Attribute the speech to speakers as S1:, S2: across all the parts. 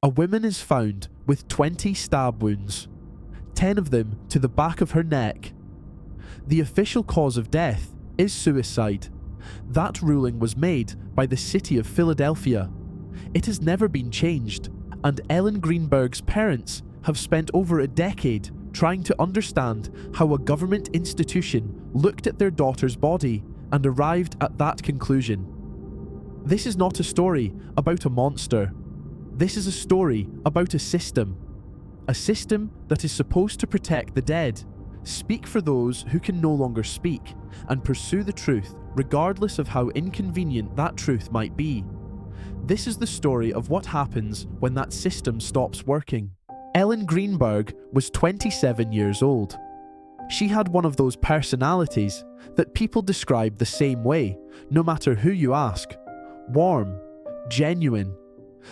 S1: A woman is found with 20 stab wounds, 10 of them to the back of her neck. The official cause of death is suicide. That ruling was made by the city of Philadelphia. It has never been changed, and Ellen Greenberg's parents have spent over a decade trying to understand how a government institution looked at their daughter's body and arrived at that conclusion. This is not a story about a monster. This is a story about a system that is supposed to protect the dead, speak for those who can no longer speak, and pursue the truth regardless of how inconvenient that truth might be. This is the story of what happens when that system stops working. Ellen Greenberg was 27 years old. She had one of those personalities that people describe the same way, no matter who you ask. Warm, genuine,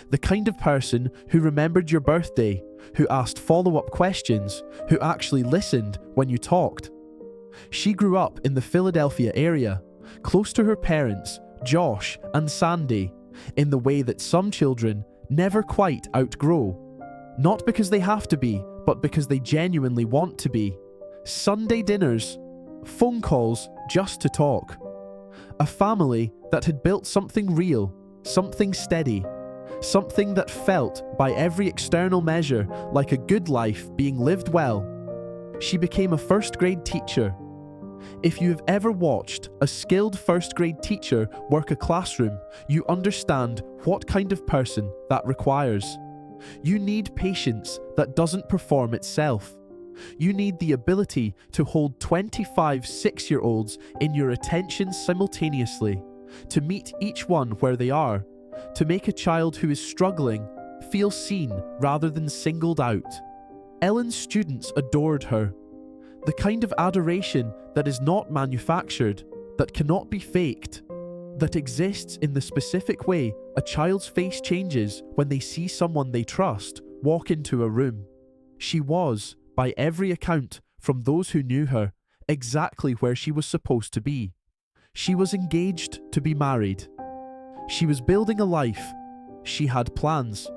S1: the kind of person who remembered your birthday, who asked follow-up questions, who actually listened when you talked. She grew up in the Philadelphia area, close to her parents, Josh and Sandy, in the way that some children never quite outgrow. Not because they have to be, but because they genuinely want to be. Sunday dinners, phone calls just to talk. A family that had built something real, something steady, something that felt, by every external measure, like a good life being lived well. She became a first-grade teacher. If you have ever watched a skilled first-grade teacher work a classroom, you understand what kind of person that requires. You need patience that doesn't perform itself. You need the ability to hold 25 6-year-olds in your attention simultaneously, to meet each one where they are, to make a child who is struggling feel seen rather than singled out. Ellen's students adored her. The kind of adoration that is not manufactured, that cannot be faked, that exists in the specific way a child's face changes when they see someone they trust walk into a room. She was, by every account from those who knew her, exactly where she was supposed to be. She was engaged to be married. She was building a life. She had plans.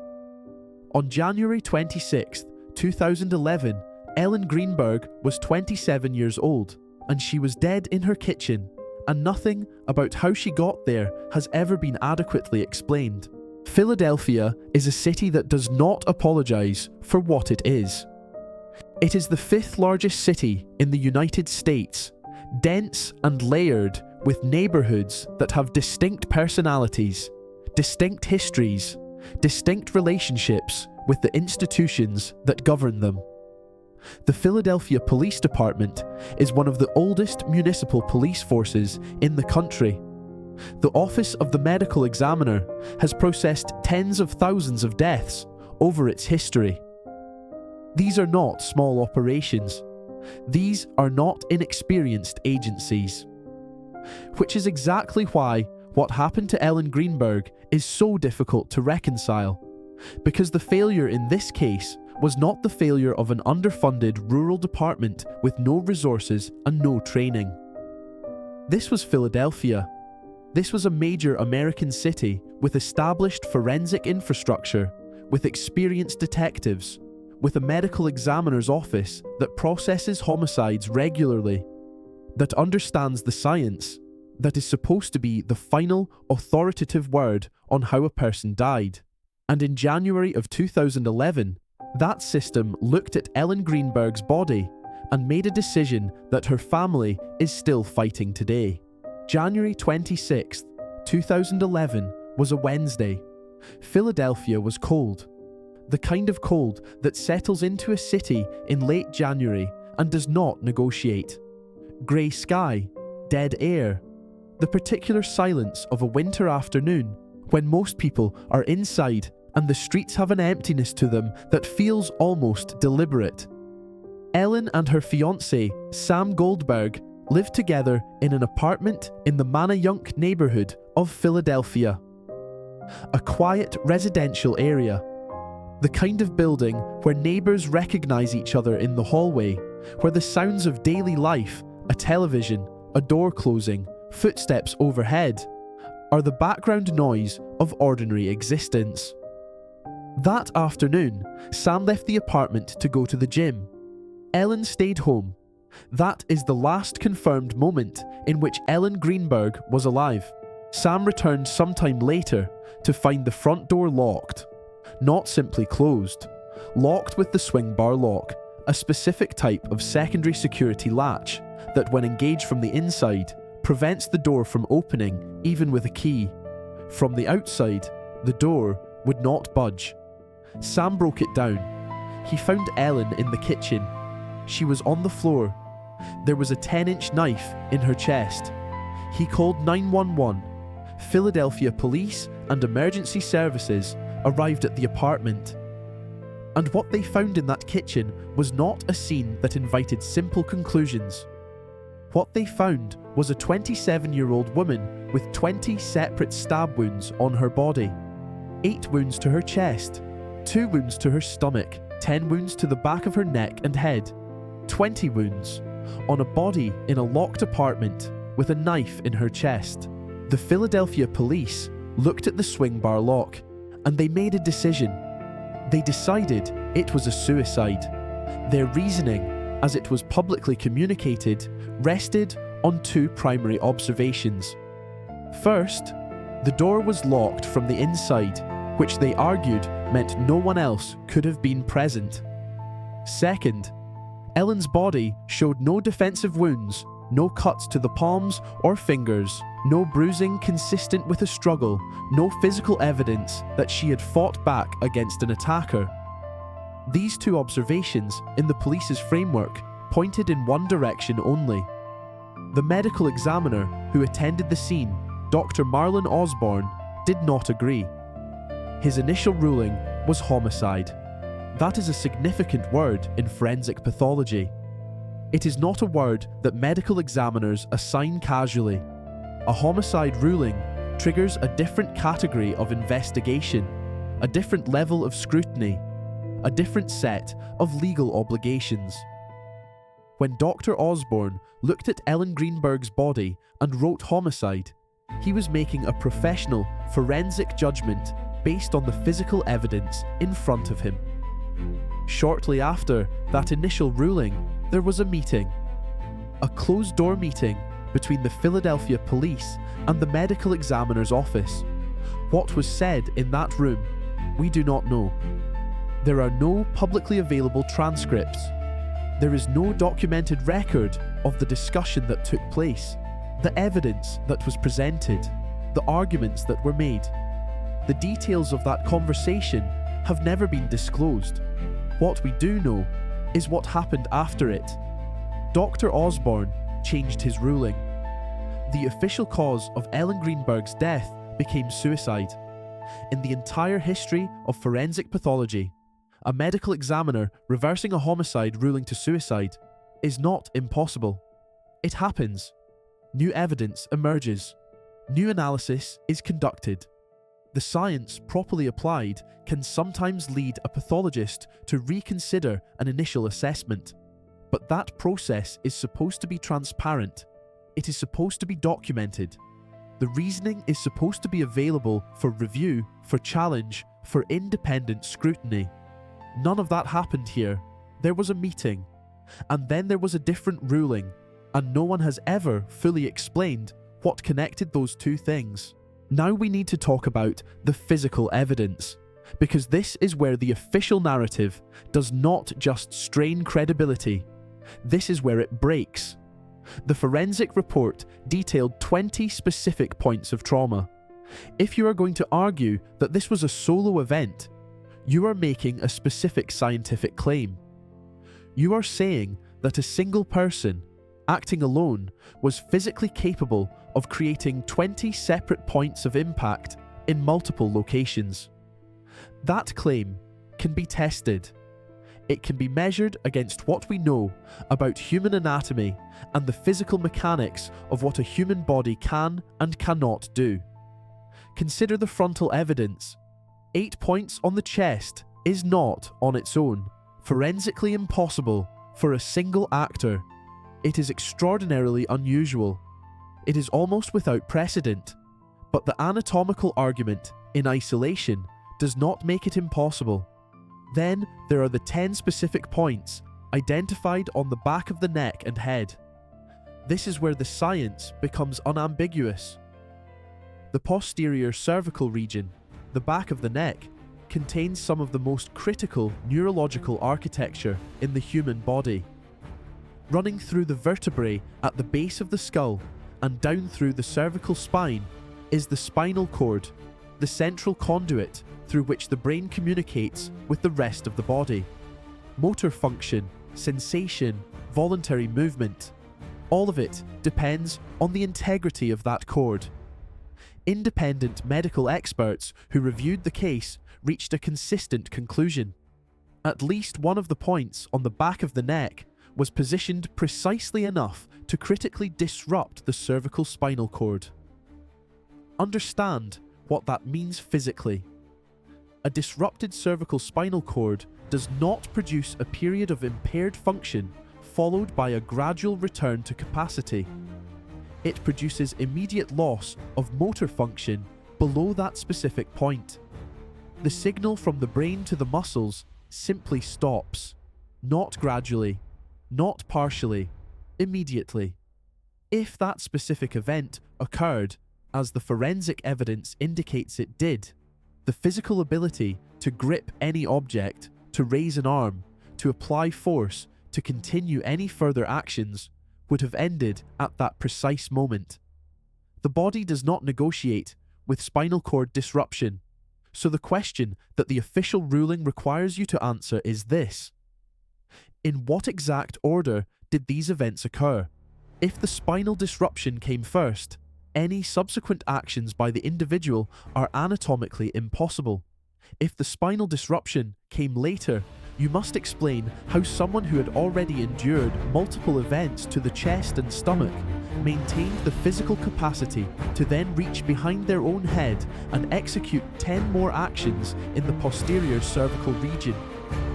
S1: On January 26, 2011, Ellen Greenberg was 27 years old, and she was dead in her kitchen, and nothing about how she got there has ever been adequately explained. Philadelphia is a city that does not apologize for what it is. It is the 5th largest city in the United States, dense and layered with neighborhoods that have distinct personalities, distinct histories, distinct relationships with the institutions that govern them. The Philadelphia Police Department is one of the oldest municipal police forces in the country. The Office of the Medical Examiner has processed tens of thousands of deaths over its history. These are not small operations. These are not inexperienced agencies. Which is exactly why what happened to Ellen Greenberg is so difficult to reconcile. Because the failure in this case was not the failure of an underfunded rural department with no resources and no training. This was Philadelphia. This was a major American city with established forensic infrastructure, with experienced detectives, with a medical examiner's office that processes homicides regularly, that understands the science, that is supposed to be the final authoritative word on how a person died. And in January of 2011, that system looked at Ellen Greenberg's body and made a decision that her family is still fighting today. January 26, 2011 was a Wednesday. Philadelphia was cold. The kind of cold that settles into a city in late January and does not negotiate. Grey sky, dead air, the particular silence of a winter afternoon when most people are inside and the streets have an emptiness to them that feels almost deliberate. Ellen and her fiancé, Sam Goldberg, lived together in an apartment in the Manayunk neighborhood of Philadelphia. A quiet residential area. The kind of building where neighbors recognize each other in the hallway, where the sounds of daily life, a television, a door closing, footsteps overhead, are the background noise of ordinary existence. That afternoon, Sam left the apartment to go to the gym. Ellen stayed home. That is the last confirmed moment in which Ellen Greenberg was alive. Sam returned sometime later to find the front door locked. Not simply closed, locked with the swing bar lock, a specific type of secondary security latch that, when engaged from the inside, prevents the door from opening even with a key. From the outside, the door would not budge. Sam broke it down. He found Ellen in the kitchen. She was on the floor. There was a 10-inch knife in her chest. He called 911. Philadelphia police and emergency services arrived at the apartment. And what they found in that kitchen was not a scene that invited simple conclusions. What they found was a 27-year-old woman with 20 separate stab wounds on her body. 8 wounds to her chest, 2 wounds to her stomach, 10 wounds to the back of her neck and head, 20 wounds on a body in a locked apartment with a knife in her chest. The Philadelphia police looked at the swing bar lock and they made a decision. They decided it was a suicide. Their reasoning, as it was publicly communicated, rested on 2 primary observations. First, the door was locked from the inside, which they argued meant no one else could have been present. Second, Ellen's body showed no defensive wounds, no cuts to the palms or fingers, no bruising consistent with a struggle, no physical evidence that she had fought back against an attacker. These 2 observations in the police's framework pointed in one direction only. The medical examiner who attended the scene, Dr. Marlon Osborne, did not agree. His initial ruling was homicide. That is a significant word in forensic pathology. It is not a word that medical examiners assign casually. A homicide ruling triggers a different category of investigation, a different level of scrutiny, a different set of legal obligations. When Dr. Osborne looked at Ellen Greenberg's body and wrote homicide, he was making a professional forensic judgment based on the physical evidence in front of him. Shortly after that initial ruling, there was a meeting. A closed-door meeting between the Philadelphia police and the medical examiner's office. What was said in that room, we do not know. There are no publicly available transcripts. There is no documented record of the discussion that took place, the evidence that was presented, the arguments that were made. The details of that conversation have never been disclosed. What we do know is what happened after it. Dr. Osborne changed his ruling. The official cause of Ellen Greenberg's death became suicide. In the entire history of forensic pathology, a medical examiner reversing a homicide ruling to suicide is not impossible. It happens. New evidence emerges. New analysis is conducted. The science, properly applied, can sometimes lead a pathologist to reconsider an initial assessment. But that process is supposed to be transparent. It is supposed to be documented. The reasoning is supposed to be available for review, for challenge, for independent scrutiny. None of that happened here. There was a meeting, and then there was a different ruling, and no one has ever fully explained what connected those 2 things. Now we need to talk about the physical evidence, because this is where the official narrative does not just strain credibility. This is where it breaks. The forensic report detailed 20 specific points of trauma. If you are going to argue that this was a solo event, you are making a specific scientific claim. You are saying that a single person, acting alone, was physically capable of creating 20 separate points of impact in multiple locations. That claim can be tested. It can be measured against what we know about human anatomy and the physical mechanics of what a human body can and cannot do. Consider the frontal evidence. 8 points on the chest is not, on its own, forensically impossible for a single actor. It is extraordinarily unusual. It is almost without precedent. But the anatomical argument, in isolation, does not make it impossible. Then there are the 10 specific points identified on the back of the neck and head. This is where the science becomes unambiguous. The posterior cervical region, the back of the neck, contains some of the most critical neurological architecture in the human body. Running through the vertebrae at the base of the skull and down through the cervical spine is the spinal cord, the central conduit through which the brain communicates with the rest of the body. Motor function, sensation, voluntary movement, all of it depends on the integrity of that cord. Independent medical experts who reviewed the case reached a consistent conclusion. At least one of the points on the back of the neck was positioned precisely enough to critically disrupt the cervical spinal cord. Understand what that means physically. A disrupted cervical spinal cord does not produce a period of impaired function followed by a gradual return to capacity. It produces immediate loss of motor function below that specific point. The signal from the brain to the muscles simply stops, not gradually, not partially, immediately. If that specific event occurred, as the forensic evidence indicates it did, the physical ability to grip any object, to raise an arm, to apply force, to continue any further actions would have ended at that precise moment. The body does not negotiate with spinal cord disruption, so the question that the official ruling requires you to answer is this: in what exact order did these events occur? If the spinal disruption came first, any subsequent actions by the individual are anatomically impossible. If the spinal disruption came later, you must explain how someone who had already endured multiple events to the chest and stomach maintained the physical capacity to then reach behind their own head and execute 10 more actions in the posterior cervical region,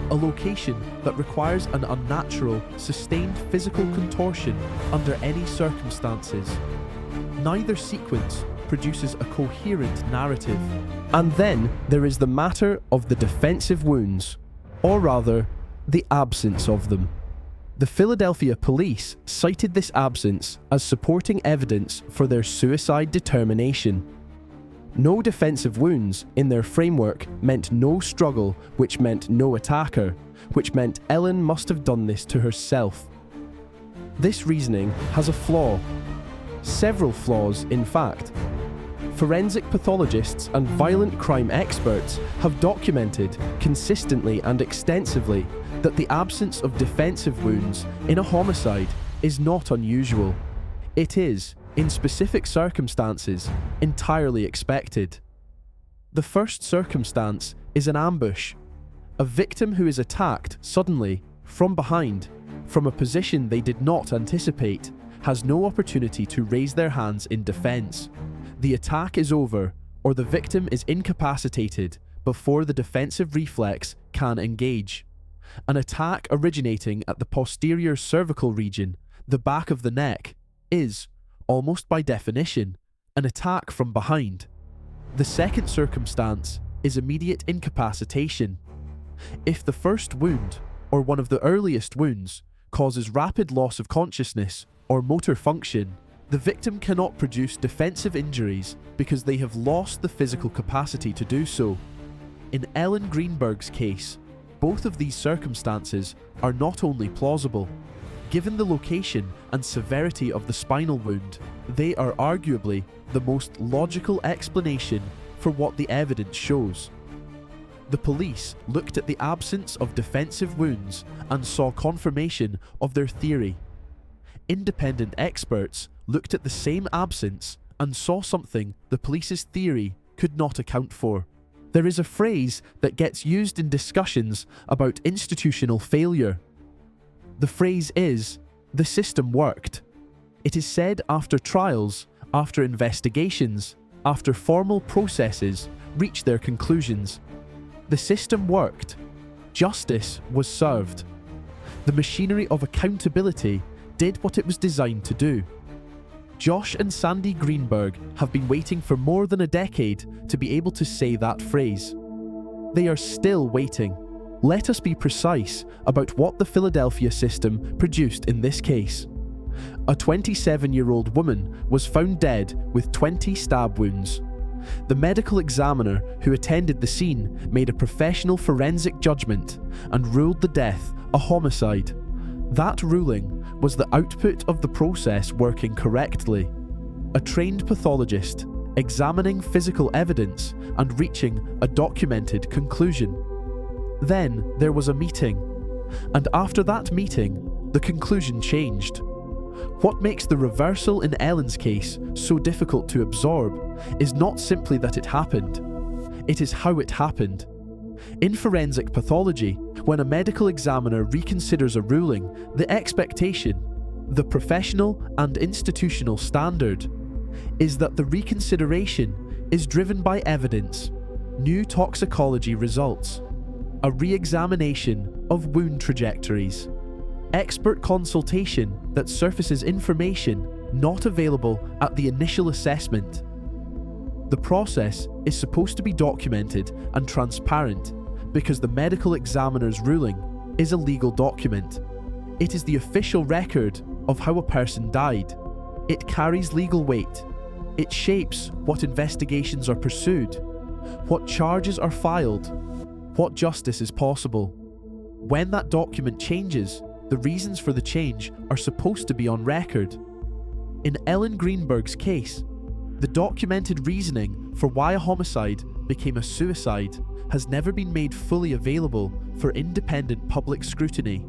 S1: a location that requires an unnatural, sustained physical contortion under any circumstances. Neither sequence produces a coherent narrative. And then there is the matter of the defensive wounds, or rather, the absence of them. The Philadelphia police cited this absence as supporting evidence for their suicide determination. No defensive wounds in their framework meant no struggle, which meant no attacker, which meant Ellen must have done this to herself. This reasoning has a flaw. Several flaws, in fact. Forensic pathologists and violent crime experts have documented consistently and extensively that the absence of defensive wounds in a homicide is not unusual. It is, in specific circumstances, entirely expected. The first circumstance is an ambush. A victim who is attacked suddenly, from behind, from a position they did not anticipate, has no opportunity to raise their hands in defense. The attack is over, or the victim is incapacitated before the defensive reflex can engage. An attack originating at the posterior cervical region, the back of the neck, is, almost by definition, an attack from behind. The second circumstance is immediate incapacitation. If the first wound, or one of the earliest wounds, causes rapid loss of consciousness or motor function, the victim cannot produce defensive injuries because they have lost the physical capacity to do so. In Ellen Greenberg's case, both of these circumstances are not only plausible. Given the location and severity of the spinal wound, they are arguably the most logical explanation for what the evidence shows. The police looked at the absence of defensive wounds and saw confirmation of their theory. Independent experts looked at the same absence and saw something the police's theory could not account for. There is a phrase that gets used in discussions about institutional failure. The phrase is, "the system worked." It is said after trials, after investigations, after formal processes reach their conclusions. The system worked. Justice was served. The machinery of accountability did what it was designed to do. Josh and Sandy Greenberg have been waiting for more than a decade to be able to say that phrase. They are still waiting. Let us be precise about what the Philadelphia system produced in this case. A 27-year-old woman was found dead with 20 stab wounds. The medical examiner who attended the scene made a professional forensic judgment and ruled the death a homicide. That ruling was the output of the process working correctly. A trained pathologist examining physical evidence and reaching a documented conclusion. Then there was a meeting, and after that meeting, the conclusion changed. What makes the reversal in Ellen's case so difficult to absorb is not simply that it happened, it is how it happened. In forensic pathology, when a medical examiner reconsiders a ruling, the expectation, the professional and institutional standard, is that the reconsideration is driven by evidence, new toxicology results, a re-examination of wound trajectories, expert consultation that surfaces information not available at the initial assessment. The process is supposed to be documented and transparent because the medical examiner's ruling is a legal document. It is the official record of how a person died. It carries legal weight. It shapes what investigations are pursued, what charges are filed, what justice is possible. When that document changes, the reasons for the change are supposed to be on record. In Ellen Greenberg's case, the documented reasoning for why a homicide became a suicide has never been made fully available for independent public scrutiny.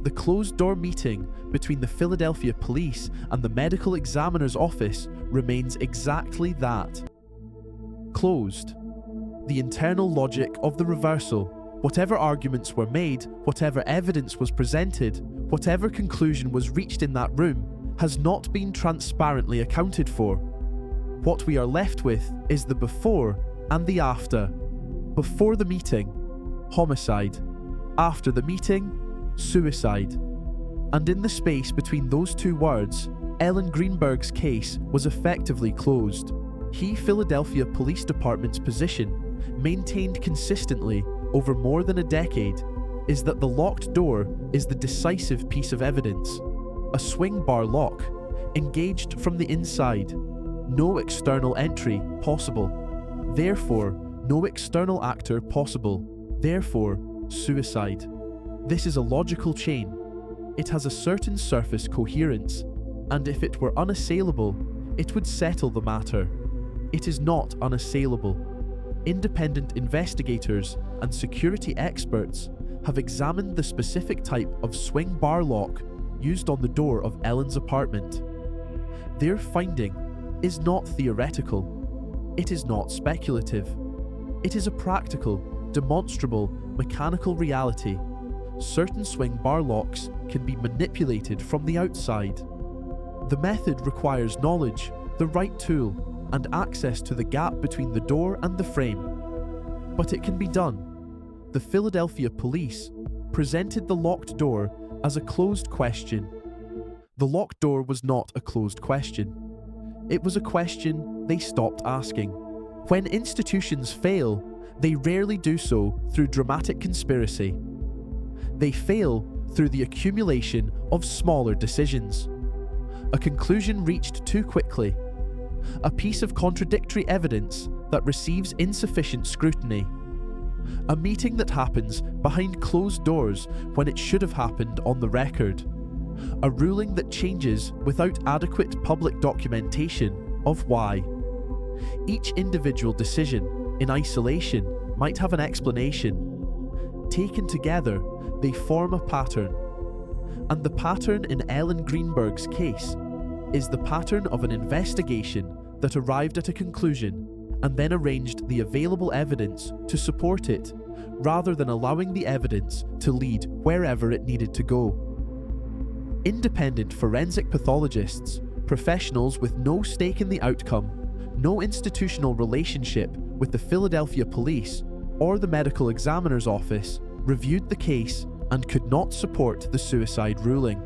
S1: The closed-door meeting between the Philadelphia police and the medical examiner's office remains exactly that. Closed. The internal logic of the reversal, whatever arguments were made, whatever evidence was presented, whatever conclusion was reached in that room, has not been transparently accounted for. What we are left with is the before and the after. Before the meeting, homicide. After the meeting, suicide. And in the space between those two words, Ellen Greenberg's case was effectively closed. Philadelphia Police Department's position, maintained consistently over more than a decade, is that the locked door is the decisive piece of evidence. A swing bar lock, engaged from the inside, no external entry possible. Therefore, no external actor possible. Therefore, suicide. This is a logical chain. It has a certain surface coherence, and if it were unassailable, it would settle the matter. It is not unassailable. Independent investigators and security experts have examined the specific type of swing bar lock used on the door of Ellen's apartment. Their finding is not theoretical. It is not speculative. It is a practical, demonstrable, mechanical reality. Certain swing bar locks can be manipulated from the outside. The method requires knowledge, the right tool, and access to the gap between the door and the frame. But it can be done. The Philadelphia police presented the locked door as a closed question. The locked door was not a closed question. It was a question they stopped asking. When institutions fail, they rarely do so through dramatic conspiracy. They fail through the accumulation of smaller decisions. A conclusion reached too quickly. A piece of contradictory evidence that receives insufficient scrutiny. A meeting that happens behind closed doors when it should have happened on the record. A ruling that changes without adequate public documentation of why. Each individual decision in isolation might have an explanation. Taken together, they form a pattern. And the pattern in Ellen Greenberg's case is the pattern of an investigation that arrived at a conclusion and then arranged the available evidence to support it, rather than allowing the evidence to lead wherever it needed to go. Independent forensic pathologists, professionals with no stake in the outcome, no institutional relationship with the Philadelphia police or the medical examiner's office, reviewed the case and could not support the suicide ruling.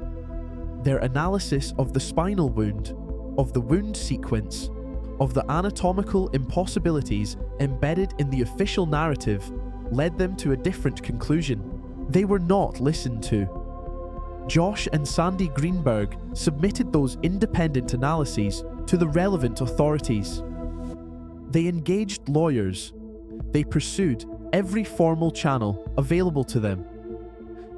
S1: Their analysis of the spinal wound, of the wound sequence, of the anatomical impossibilities embedded in the official narrative led them to a different conclusion. They were not listened to. Josh and Sandy Greenberg submitted those independent analyses to the relevant authorities. They engaged lawyers. They pursued every formal channel available to them.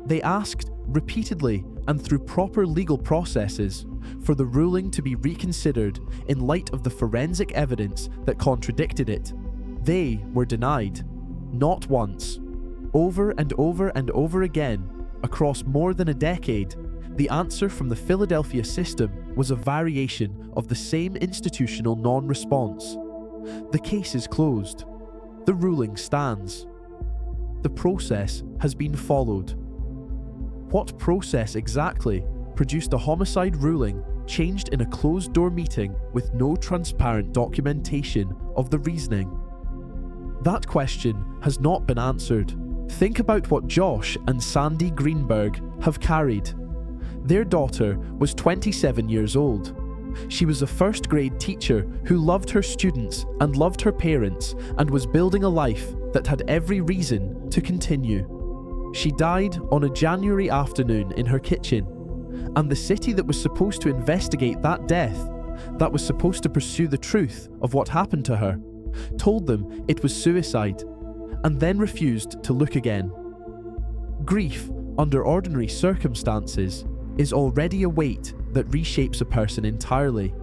S1: They asked repeatedly and through proper legal processes for the ruling to be reconsidered in light of the forensic evidence that contradicted it. They were denied, not once. Over and over and over again, across more than a decade, the answer from the Philadelphia system was a variation of the same institutional non-response. The case is closed. The ruling stands. The process has been followed. What process exactly produced a homicide ruling changed in a closed-door meeting with no transparent documentation of the reasoning? That question has not been answered. Think about what Josh and Sandy Greenberg have carried. Their daughter was 27 years old. She was a first-grade teacher who loved her students and loved her parents and was building a life that had every reason to continue. She died on a January afternoon in her kitchen, and the city that was supposed to investigate that death, that was supposed to pursue the truth of what happened to her, told them it was suicide, and then refused to look again. Grief, under ordinary circumstances, is already a weight that reshapes a person entirely.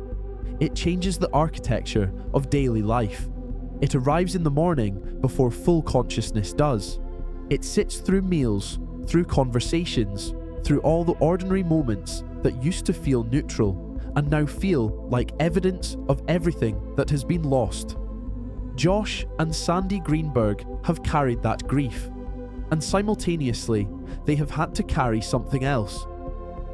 S1: It changes the architecture of daily life. It arrives in the morning before full consciousness does. It sits through meals, through conversations, through all the ordinary moments that used to feel neutral and now feel like evidence of everything that has been lost. Josh and Sandy Greenberg have carried that grief, and simultaneously, they have had to carry something else.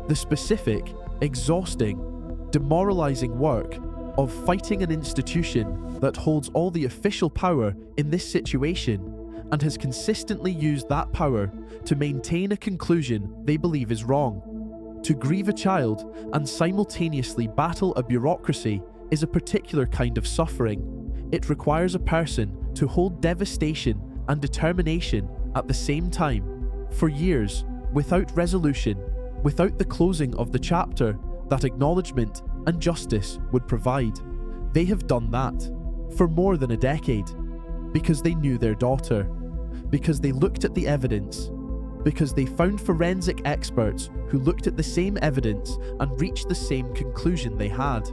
S1: The specific, exhausting, demoralizing work of fighting an institution that holds all the official power in this situation and has consistently used that power to maintain a conclusion they believe is wrong. To grieve a child and simultaneously battle a bureaucracy is a particular kind of suffering. It requires a person to hold devastation and determination at the same time, for years, without resolution, without the closing of the chapter that acknowledgement and justice would provide. They have done that for more than a decade, because they knew their daughter, because they looked at the evidence, because they found forensic experts who looked at the same evidence and reached the same conclusion they had,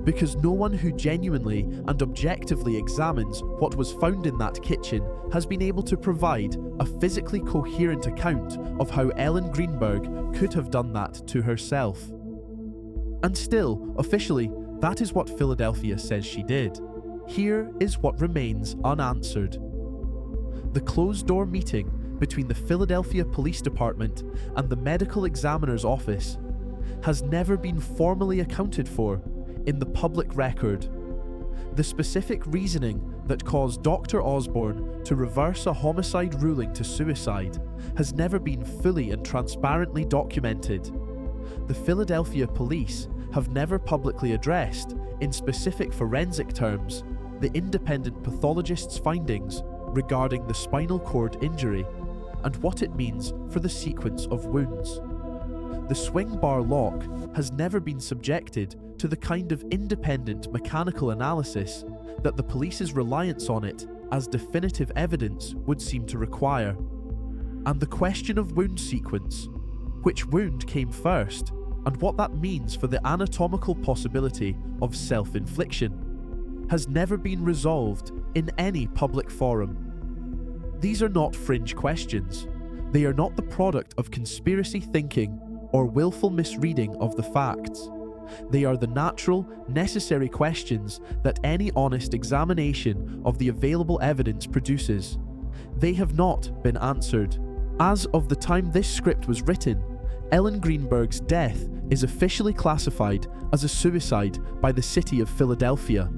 S1: because no one who genuinely and objectively examines what was found in that kitchen has been able to provide a physically coherent account of how Ellen Greenberg could have done that to herself. And still, officially, that is what Philadelphia says she did. Here is what remains unanswered. The closed-door meeting between the Philadelphia Police Department and the medical examiner's office has never been formally accounted for in the public record. The specific reasoning that caused Dr. Osborne to reverse a homicide ruling to suicide has never been fully and transparently documented. The Philadelphia police have never publicly addressed, in specific forensic terms, the independent pathologist's findings regarding the spinal cord injury and what it means for the sequence of wounds. The swing bar lock has never been subjected to the kind of independent mechanical analysis that the police's reliance on it as definitive evidence would seem to require. And the question of wound sequence, which wound came first, and what that means for the anatomical possibility of self-infliction, has never been resolved in any public forum. These are not fringe questions. They are not the product of conspiracy thinking or willful misreading of the facts. They are the natural, necessary questions that any honest examination of the available evidence produces. They have not been answered. As of the time this script was written, Ellen Greenberg's death is officially classified as a suicide by the city of Philadelphia.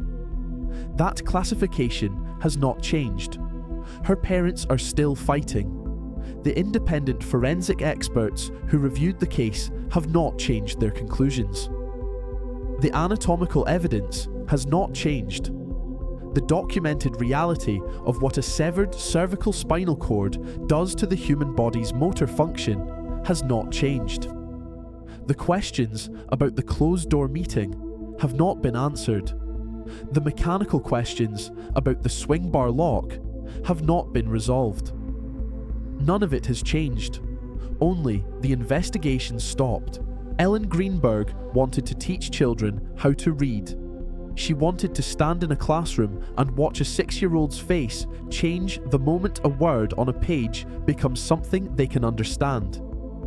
S1: That classification has not changed. Her parents are still fighting. The independent forensic experts who reviewed the case have not changed their conclusions. The anatomical evidence has not changed. The documented reality of what a severed cervical spinal cord does to the human body's motor function has not changed. The questions about the closed-door meeting have not been answered. The mechanical questions about the swing bar lock have not been resolved. None of it has changed. Only the investigation stopped. Ellen Greenberg wanted to teach children how to read. She wanted to stand in a classroom and watch a 6-year-old's face change the moment a word on a page becomes something they can understand.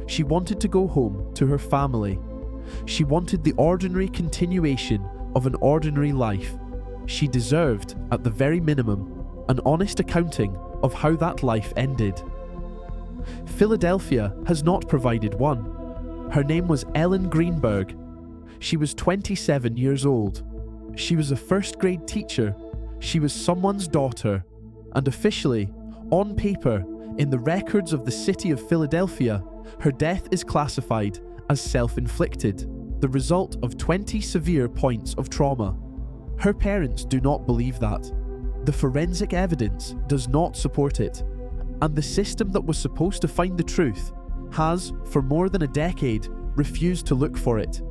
S1: She wanted to go home to her family. She wanted the ordinary continuation of an ordinary life. She deserved, at the very minimum, an honest accounting of how that life ended. Philadelphia has not provided one. Her name was Ellen Greenberg. She was 27 years old. She was a first-grade teacher. She was someone's daughter. And officially, on paper, in the records of the city of Philadelphia, her death is classified as self-inflicted, the result of 20 severe points of trauma. Her parents do not believe that. The forensic evidence does not support it. And the system that was supposed to find the truth has, for more than a decade, refused to look for it.